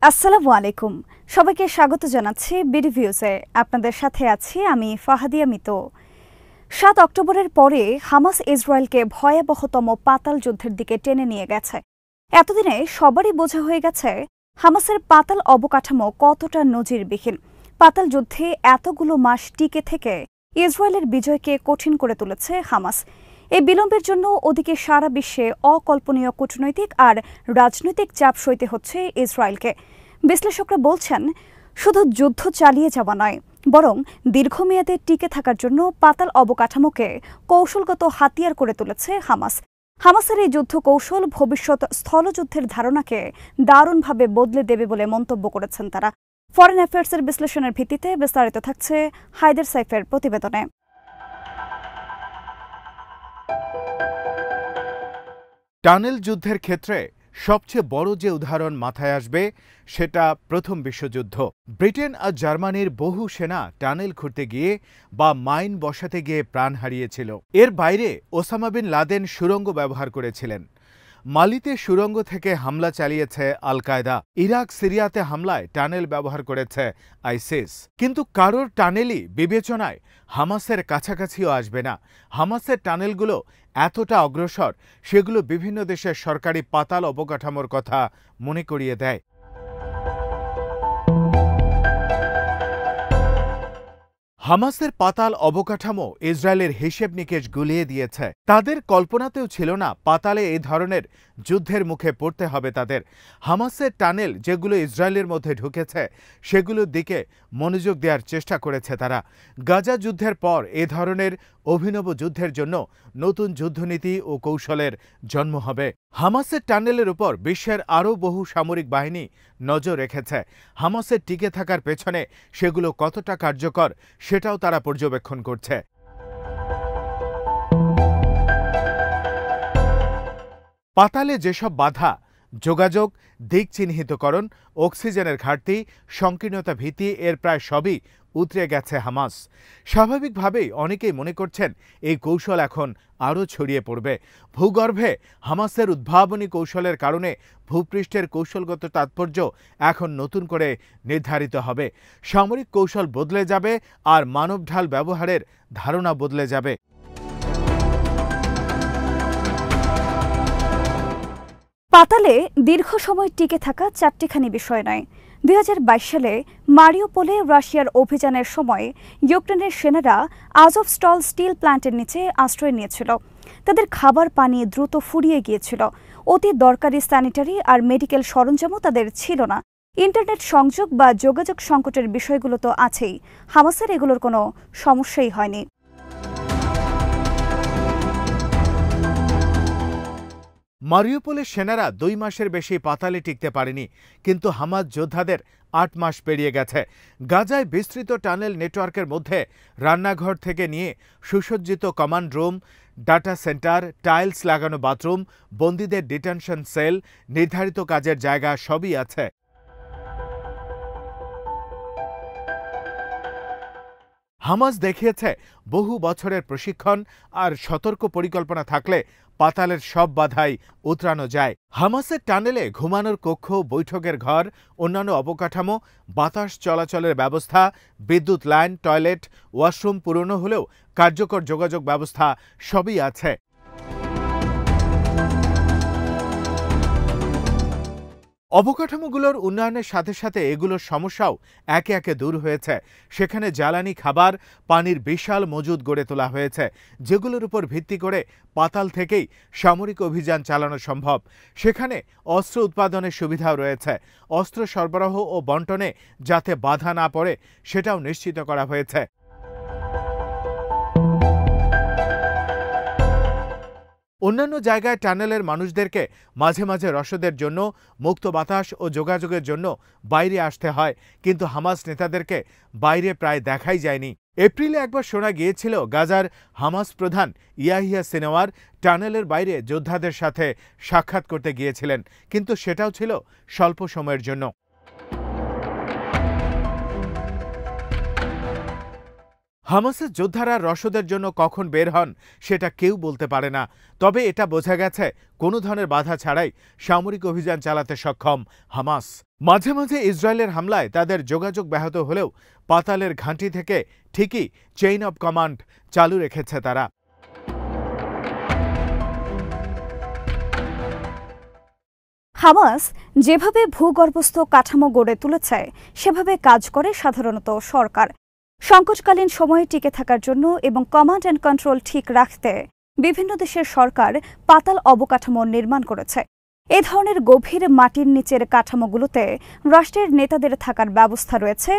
আসসালামু আলাইকুম। সবাইকে স্বাগত জানাচ্ছি বিডি ভিউজে। আপনাদের সাথে আছি আমি ফাহাদিয়া মিতো। ৭ অক্টোবরের পরে হামাস ইসরায়েলকে ভয়াবহতম পাতাল যুদ্ধের দিকে টেনে নিয়ে গেছে। এতদিনে সবারই বোঝা হয়ে গেছে হামাসের পাতাল অবকাঠামো কতটা নজিরবিহীন। পাতাল যুদ্ধে এতগুলো মাস টিকে থেকে ইসরায়েলের বিজয়কে কঠিন করে তুলেছে হামাস। এই বিলম্বের জন্য ওদিকে সারা বিশ্বে অকল্পনীয় কূটনৈতিক আর রাজনৈতিক চাপ সইতে হচ্ছে ইসরায়েলকে। বিশ্লেষকরা বলছেন, শুধু যুদ্ধ চালিয়ে যাওয়া নয়, বরং দীর্ঘমেয়াদে টিকে থাকার জন্য পাতাল অবকাঠামোকে কৌশলগত হাতিয়ার করে তুলেছে হামাস। হামাসের এই যুদ্ধ কৌশল ভবিষ্যৎ স্থলযুদ্ধের ধারণাকে দারুণভাবে বদলে দেবে বলে মন্তব্য করেছেন তারা। ফরেন অ্যাফেয়ার্সের বিশ্লেষণের ভিত্তিতে বিস্তারিত থাকছে হায়দার সাইফের প্রতিবেদনে। টানেল যুদ্ধের ক্ষেত্রে সবচেয়ে বড় যে উদাহরণ মাথায় আসবে সেটা প্রথম বিশ্বযুদ্ধ। ব্রিটেন আর জার্মানির বহু সেনা টানেল খুঁড়তে গিয়ে বা মাইন বসাতে গিয়ে প্রাণ হারিয়েছিল। এর বাইরে ওসামা বিন লাদেন সুড়ঙ্গ ব্যবহার করেছিলেন। মালিতে সুড়ঙ্গ থেকে হামলা চালিয়েছে আল কায়দা। ইরাক সিরিয়াতে হামলায় টানেল ব্যবহার করেছে আইসিস। কিন্তু কারোর টানেলই বিবেচনায় হামাসের কাছাকাছিও আসবে না। হামাসের টানেলগুলো এতটা অগ্রসর, সেগুলো বিভিন্ন দেশের সরকারি পাতাল অবকাঠামোর কথা মনে করিয়ে দেয়। হামাসের পাতাল অবকাঠামো ইসরায়েলের হিসেব নিকেশ গুলিয়ে দিয়েছে। তাদের কল্পনাতেও ছিল না পাতালে এই ধরনের যুদ্ধের মুখে পড়তে হবে তাদের। হামাসের টানেল যেগুলো ইসরায়েলের মধ্যে ঢুকেছে সেগুলোর দিকে মনোযোগ দেওয়ার চেষ্টা করেছে তারা। গাজা যুদ্ধের পর এ ধরনের অভিনব যুদ্ধের জন্য নতুন যুদ্ধনীতি ও কৌশলের জন্ম হবে। হামাসের টানেলের উপর বিশ্বের আরও বহু সামরিক বাহিনী নজর রেখেছে। হামাসের টিকে থাকার পেছনে সেগুলো কতটা কার্যকর সেটাও তারা পর্যবেক্ষণ করছে। পাতালে যেসব বাধা, যোগাযোগ, দিক চিহ্নিতকরণ, অক্সিজেনের ঘাটতি, সংকীর্ণতা, ভীতি, এর প্রায় সবই উতরে গেছে হামাস। স্বাভাবিকভাবেই অনেকেই মনে করছেন এই কৌশল এখন আরও ছড়িয়ে পড়বে। ভূগর্ভে হামাসের উদ্ভাবনী কৌশলের কারণে ভূপৃষ্ঠের কৌশলগত তাৎপর্য এখন নতুন করে নির্ধারিত হবে। সামরিক কৌশল বদলে যাবে আর মানবঢাল ব্যবহারের ধারণা বদলে যাবে। পাতালে দীর্ঘ সময় টিকে থাকা চারটিখানি বিষয় নয়। ২০২২ সালে মারিউপোলে রাশিয়ার অভিযানের সময় ইউক্রেনের সেনারা আজovস্টল স্টিল প্ল্যান্টের নিচে আশ্রয় নিয়েছিল। তাদের খাবার পানি দ্রুত ফুরিয়ে গিয়েছিল। অতি দরকারি স্যানিটারি আর মেডিকেল সরঞ্জামও তাদের ছিল না। ইন্টারনেট সংযোগ বা যোগাযোগ সংকটের বিষয়গুলো তো আছেই। হামাসের এগুলোর কোনো সমস্যাই হয়নি। মারিউপোলের সেনারা ২ মাসের বেশি পাতালে টিকতে পারেনি, কিন্তু হামাস যোদ্ধাদের ৮ মাস পেরিয়ে গেছে। গাজায় বিস্তৃত টানেল নেটওয়ার্কের মধ্যে রান্নাঘর থেকে নিয়ে সুসজ্জিত command room, data centre, tiles লাগানো বাথরুম, বন্দীদের ডিটেনশন সেল, নির্ধারিত কাজের জায়গা সবই আছে। হামাস দেখিয়েছে বহু বছরের প্রশিক্ষণ আর সতর্ক পরিকল্পনা থাকলে পাতালের সব বাধাই উতরানো যায়। হামাসের টানেলে ঘুমানোর কক্ষ, বৈঠকের ঘর, অন্যান্য অবকাঠামো, বাতাস চলাচলের ব্যবস্থা, বিদ্যুৎ লাইন, টয়লেট, ওয়াশরুম পুরনো হলেও কার্যকর যোগাযোগ ব্যবস্থা সবই আছে। অবকাঠামোগুলোর উন্নয়নের সাথে সাথে এগুলোর সমস্যাও একে একে দূর হয়েছে। সেখানে জ্বালানি, খাবার, পানির বিশাল মজুদ গড়ে তোলা হয়েছে, যেগুলোর উপর ভিত্তি করে পাতাল থেকেই সামরিক অভিযান চালানো সম্ভব। সেখানে অস্ত্র উৎপাদনের সুবিধাও রয়েছে। অস্ত্র সরবরাহ ও বন্টনে যাতে বাধা না পড়ে সেটাও নিশ্চিত করা হয়েছে। অন্যান্য জায়গায় টানেলের মানুষদেরকে মাঝে মাঝে রসদের জন্য, মুক্ত বাতাস ও যোগাযোগের জন্য বাইরে আসতে হয়, কিন্তু হামাস নেতাদেরকে বাইরে প্রায় দেখাই যায়নি। এপ্রিলে একবার শোনা গিয়েছিল গাজার হামাস প্রধান ইয়াহিয়া সিনওয়ার টানেলের বাইরে যোদ্ধাদের সাথে সাক্ষাৎ করতে গিয়েছিলেন, কিন্তু সেটাও ছিল স্বল্প সময়ের জন্য। হামাসের যোদ্ধারা রসদের জন্য কখন বের হন সেটা কেউ বলতে পারে না, তবে এটা বোঝা গেছে কোনো ধরনের বাধা ছাড়াই সামরিক অভিযান চালাতে সক্ষম হামাস। মাঝে মাঝে ইসরায়েলের হামলায় তাদের যোগাযোগ ব্যাহত হলেও পাতালের ঘাঁটি থেকে ঠিকই চেইন অব কমান্ড চালু রেখেছে তারা। হামাস যেভাবে ভূগর্ভস্থ কাঠামো গড়ে তুলেছে সেভাবে কাজ করে সাধারণত সরকার। সংকটকালীন সময়ে টিকে থাকার জন্য এবং কমান্ড অ্যান্ড কন্ট্রোল ঠিক রাখতে বিভিন্ন দেশের সরকার পাতাল অবকাঠামো নির্মাণ করেছে। এ ধরনের গভীর মাটির নিচের কাঠামোগুলোতে রাষ্ট্রের নেতাদের থাকার ব্যবস্থা রয়েছে,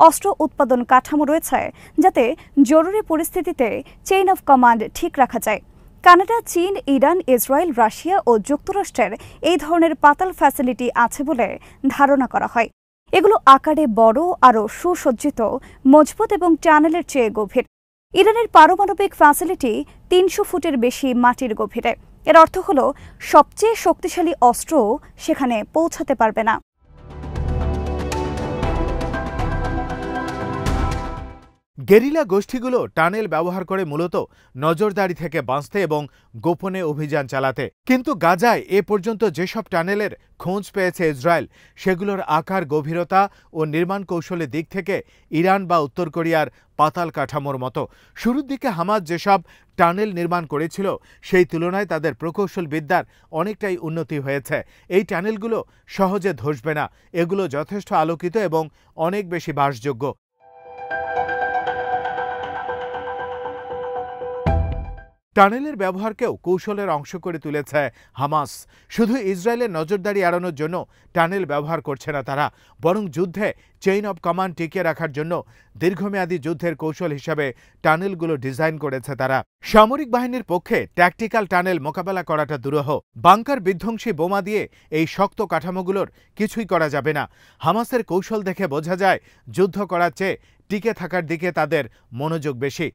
অস্ত্র উৎপাদন কাঠামো রয়েছে, যাতে জরুরি পরিস্থিতিতে চেইন অফ কমান্ড ঠিক রাখা যায়। কানাডা, চীন, ইরান, ইসরায়েল, রাশিয়া ও যুক্তরাষ্ট্রের এই ধরনের পাতাল ফ্যাসিলিটি আছে বলে ধারণা করা হয়। এগুলো আকারে বড়, আরও সুসজ্জিত, মজবুত এবং টানেলের চেয়ে গভীর। ইরানের পারমাণবিক ফ্যাসিলিটি ৩০০ ফুটের বেশি মাটির গভীরে। এর অর্থ হল সবচেয়ে শক্তিশালী অস্ত্র সেখানে পৌঁছাতে পারবে না। গেরিলা গোষ্ঠীগুলো টানেল ব্যবহার করে মূলত নজরদারি থেকে বাঁচতে এবং গোপনে অভিযান চালাতে। কিন্তু গাজায় এ পর্যন্ত যেসব টানেলের খোঁজ পেয়েছে ইসরায়েল, সেগুলোর আকার, গভীরতা ও নির্মাণ কৌশলের দিক থেকে ইরান বা উত্তর কোরিয়ার পাতাল কাঠামোর মতো। শুরুর দিকে হামাস যেসব টানেল নির্মাণ করেছিল সেই তুলনায় তাদের প্রকৌশল বিদ্যার অনেকটাই উন্নতি হয়েছে। এই টানেলগুলো সহজে ধসবে না, এগুলো যথেষ্ট আলোকিত এবং অনেক বেশি বাসযোগ্য। টানেলের ব্যবহারকেও কৌশলের অংশ করে তুলেছে হামাস। শুধু ইসরায়েলের নজরদারি এড়ানোর জন্য টানেল ব্যবহার করছে না তারা, বরং যুদ্ধে চেইন অব কমান্ড টিকিয়ে রাখার জন্য দীর্ঘমেয়াদী যুদ্ধের কৌশল হিসাবে টানেলগুলো ডিজাইন করেছে তারা। সামরিক বাহিনীর পক্ষে ট্যাকটিক্যাল টানেল মোকাবেলা করাটা দুরূহ। বাংকার বিধ্বংসী বোমা দিয়ে এই শক্ত কাঠামোগুলোর কিছুই করা যাবে না। হামাসের কৌশল দেখে বোঝা যায় যুদ্ধ করার চেয়ে টিকে থাকার দিকে তাদের মনোযোগ বেশি।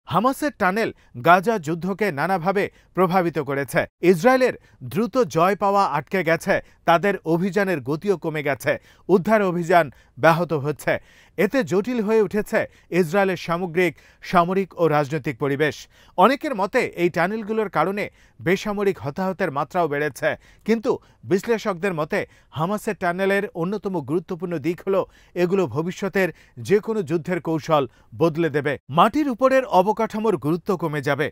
হামাসের টানেল গাজা যুদ্ধকে নানাভাবে প্রভাবিত করেছে। ইসরায়েলের দ্রুত জয় পাওয়া আটকে গেছে, তাদের অভিযানের গতিও কমে গেছে, উদ্ধার অভিযান ব্যাহত হচ্ছে। এতে জটিল হয়ে উঠেছে ইসরায়েলের সামরিক ও রাজনৈতিক পরিবেশ। অনেকের মতে এই টানেলগুলোর কারণে বেসামরিক হতাহতের মাত্রাও বেড়েছে। কিন্তু বিশ্লেষকদের মতে হামাসের টানেলের অন্যতম গুরুত্বপূর্ণ দিক হল এগুলো ভবিষ্যতের যে কোনো যুদ্ধের কৌশল বদলে দেবে। মাটির উপরের অবকাঠামোর গুরুত্ব কমে যাবে।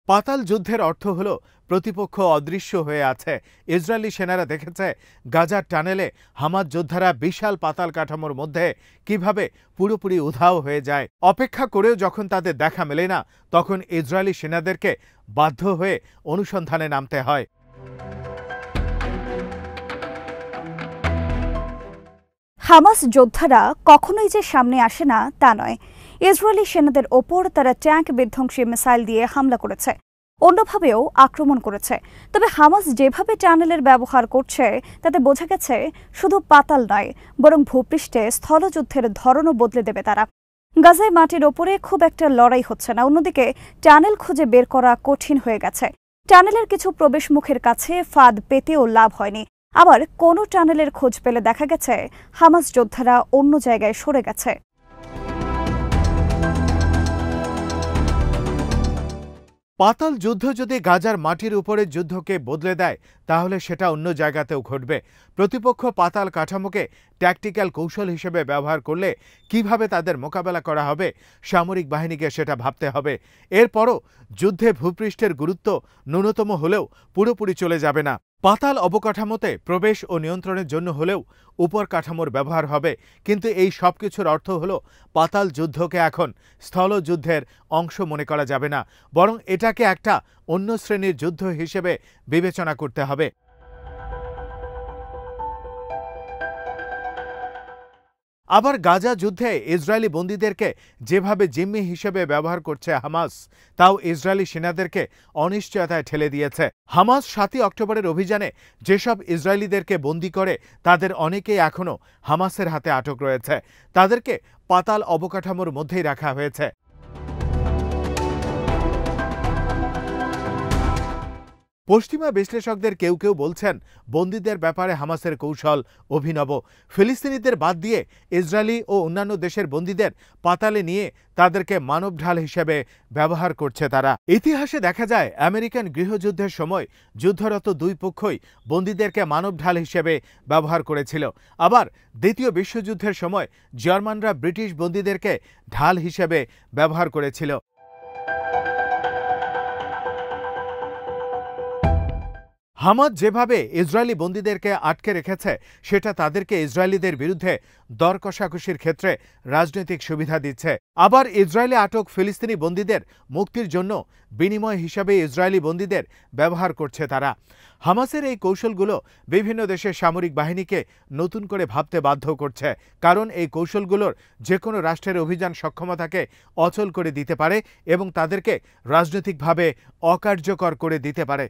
পাতাল যুদ্ধের অর্থ হল প্রতিপক্ষ অদৃশ্য হয়ে আছে। ইসরায়েলি সেনারা দেখেছে গাজার টানেলে হামাস যোদ্ধারা বিশাল পাতাল কাঠামোর মধ্যে কিভাবে পুরোপুরি উধাও হয়ে যায়। অপেক্ষা করেও যখন তাদের দেখা মেলে না, তখন ইসরায়েলি সেনাদেরকে বাধ্য হয়ে অনুসন্ধানে নামতে হয়। হামাস যোদ্ধারা কখনোই যে সামনে আসে না তা নয়। ইসরায়েলি সেনাদের ওপর তারা ট্যাঙ্ক বিধ্বংসী মিসাইল দিয়ে হামলা করেছে, অন্যভাবেও আক্রমণ করেছে। তবে হামাস যেভাবে টানেলের ব্যবহার করছে তাতে বোঝা গেছে শুধু পাতাল নয়, বরং ভূপৃষ্ঠে স্থলযুদ্ধের ধরনও বদলে দেবে তারা। গাজায় মাটির ওপরে খুব একটা লড়াই হচ্ছে না, অন্যদিকে টানেল খুঁজে বের করা কঠিন হয়ে গেছে। টানেলের কিছু প্রবেশ মুখের কাছে ফাঁদ পেতেও লাভ হয়নি। আবার কোনো টানেলের খোঁজ পেলে দেখা গেছে হামাস যোদ্ধারা অন্য জায়গায় সরে গেছে। পাতাল যুদ্ধ যদি গাজার মাটির উপরে যুদ্ধকে বদলে দেয়, তাহলে সেটা অন্য জায়গাতেও ঘটবে। প্রতিপক্ষ পাতাল কাঠামোকে ট্যাকটিক্যাল কৌশল হিসেবে ব্যবহার করলে কিভাবে তাদের মোকাবেলা করা হবে, সামরিক বাহিনীকে সেটা ভাবতে হবে। এরপরও যুদ্ধে ভূপৃষ্ঠের গুরুত্ব ন্যূনতম হলেও পুরোপুরি চলে যাবে না। পাতাল অবকাঠামোতে প্রবেশ ও নিয়ন্ত্রণের জন্য হলেও উপর কাঠামোর ব্যবহার হবে। কিন্তু এই সব কিছুর অর্থ হল পাতাল যুদ্ধকে এখন স্থলযুদ্ধের অংশ মনে করা যাবে না, বরং এটাকে একটা অন্য শ্রেণীর যুদ্ধ হিসেবে বিবেচনা করতে হবে। আবার গাজা যুদ্ধে ইসরায়েলি বন্দীদেরকে যেভাবে জিম্মি হিসেবে ব্যবহার করছে হামাস, তাও ইসরায়েলি সেনাদেরকে অনিশ্চয়তায় ঠেলে দিয়েছে। হামাস ৭ই অক্টোবরের অভিযানে যেসব ইসরায়েলিদেরকে বন্দী করে তাদের অনেকেই এখনও হামাসের হাতে আটক রয়েছে। তাদেরকে পাতাল অবকাঠামোর মধ্যেই রাখা হয়েছে। পশ্চিমা বিশ্লেষকদের কেউ কেউ বলছেন, বন্দীদের ব্যাপারে হামাসের কৌশল অভিনব। ফিলিস্তিনিদের বাদ দিয়ে ইসরায়েলি ও অন্যান্য দেশের বন্দীদের পাতালে নিয়ে তাদেরকে মানব ঢাল হিসেবে ব্যবহার করছে তারা। ইতিহাসে দেখা যায়, আমেরিকান গৃহযুদ্ধের সময় যুদ্ধরত দুই পক্ষই বন্দীদেরকে মানব ঢাল হিসেবে ব্যবহার করেছিল। আবার দ্বিতীয় বিশ্বযুদ্ধের সময় জার্মানরা ব্রিটিশ বন্দীদেরকে ঢাল হিসেবে ব্যবহার করেছিল। হামাস যেভাবে ইসরায়েলি বন্দীদেরকে আটকে রেখেছে, সেটা তাদেরকে ইসরায়েলিদের বিরুদ্ধে দর কষাকষির ক্ষেত্রে রাজনৈতিক সুবিধা দিচ্ছে। আবার ইসরায়েলে আটক ফিলিস্তিনি বন্দীদের মুক্তির জন্য বিনিময় হিসাবে ইসরায়েলি বন্দীদের ব্যবহার করছে তারা। হামাসের এই কৌশলগুলো বিভিন্ন দেশের সামরিক বাহিনীকে নতুন করে ভাবতে বাধ্য করছে, কারণ এই কৌশলগুলোর যে কোনো রাষ্ট্রের অভিযান সক্ষমতাকে অচল করে দিতে পারে এবং তাদেরকে রাজনৈতিকভাবে অকার্যকর করে দিতে পারে।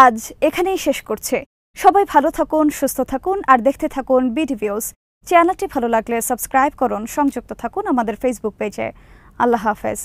আজ এখানেই শেষ করছে। সবাই ভালো থাকুন, সুস্থ থাকুন আর দেখতে থাকুন বিডিভিউজ। চ্যানেলটি ভালো লাগলে সাবস্ক্রাইব করুন, সংযুক্ত থাকুন আমাদের ফেসবুক পেজে। আল্লাহ হাফেজ।